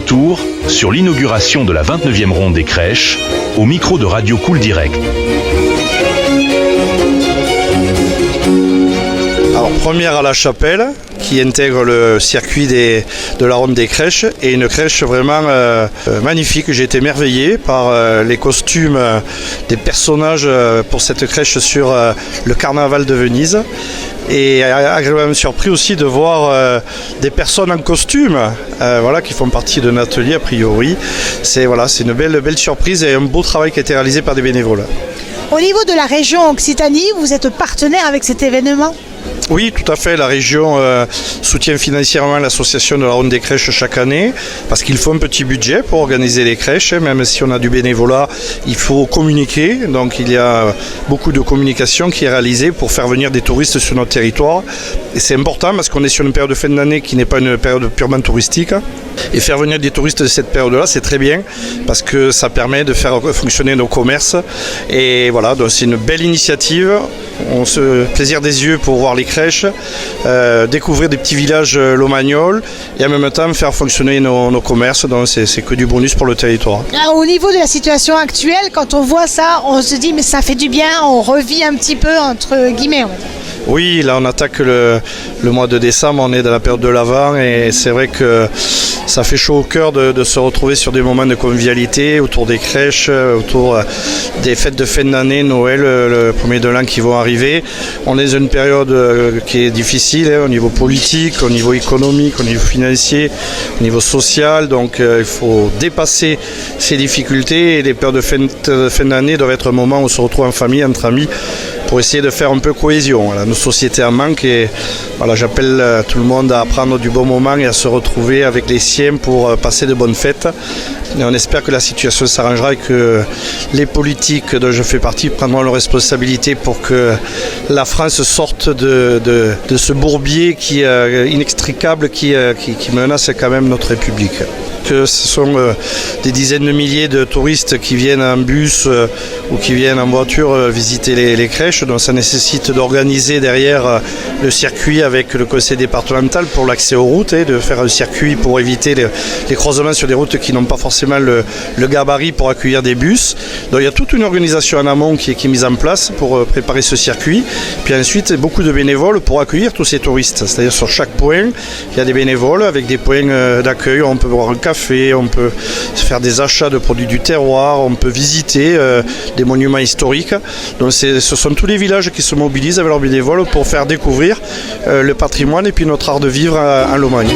retour sur l'inauguration de la 29e ronde des crèches, au micro de Radio Cool Direct. Alors, première à la Chapelle, qui intègre le circuit de la ronde des crèches, et une crèche vraiment magnifique. J'ai été émerveillé par les costumes des personnages pour cette crèche sur le carnaval de Venise. Et agréablement surpris aussi de voir des personnes en costume qui font partie d'un atelier a priori. C'est une belle surprise et un beau travail qui a été réalisé par des bénévoles. Au niveau de la région Occitanie, vous êtes partenaire avec cet événement ? Oui, tout à fait. La région soutient financièrement l'association de la ronde des crèches chaque année parce qu'il faut un petit budget pour organiser les crèches. Même si on a du bénévolat, il faut communiquer. Donc il y a beaucoup de communication qui est réalisée pour faire venir des touristes sur notre territoire. Et c'est important parce qu'on est sur une période de fin d'année qui n'est pas une période purement touristique. Et faire venir des touristes de cette période-là, c'est très bien parce que ça permet de faire fonctionner nos commerces. Et voilà, donc c'est une belle initiative. On se plaisir des yeux pour voir les crèches, découvrir des petits villages lomagnols et en même temps faire fonctionner nos commerces. Donc c'est que du bonus pour le territoire. Alors, au niveau de la situation actuelle, quand on voit ça, on se dit mais ça fait du bien, on revit un petit peu entre guillemets. Oui, là on attaque le mois de décembre, on est dans la période de l'Avent et c'est vrai que ça fait chaud au cœur de se retrouver sur des moments de convivialité autour des crèches, autour des fêtes de fin d'année, Noël, le premier de l'an qui vont arriver. On est dans une période qui est difficile au niveau politique, au niveau économique, au niveau financier, au niveau social. Donc il faut dépasser ces difficultés et les périodes de fin d'année doivent être un moment où on se retrouve en famille, entre amis, pour essayer de faire un peu cohésion. Nos sociétés en manquent et j'appelle tout le monde à prendre du bon moment et à se retrouver avec les siens pour passer de bonnes fêtes. Et on espère que la situation s'arrangera et que les politiques dont je fais partie prendront leurs responsabilités pour que la France sorte de ce bourbier qui est inextricable qui menace quand même notre République. Que ce sont des dizaines de milliers de touristes qui viennent en bus ou qui viennent en voiture visiter les crèches. Donc ça nécessite d'organiser derrière le circuit avec le conseil départemental pour l'accès aux routes et de faire un circuit pour éviter les croisements sur des routes qui n'ont pas forcément le gabarit pour accueillir des bus. Donc il y a toute une organisation en amont qui est mise en place pour préparer ce circuit. Puis ensuite, beaucoup de bénévoles pour accueillir tous ces touristes. C'est-à-dire sur chaque point, il y a des bénévoles avec des points d'accueil. On peut boire un café, on peut faire des achats de produits du terroir, on peut visiter des monuments historiques. Donc ce sont tous les villages qui se mobilisent avec leurs bénévoles pour faire découvrir le patrimoine et puis notre art de vivre en Lomagne.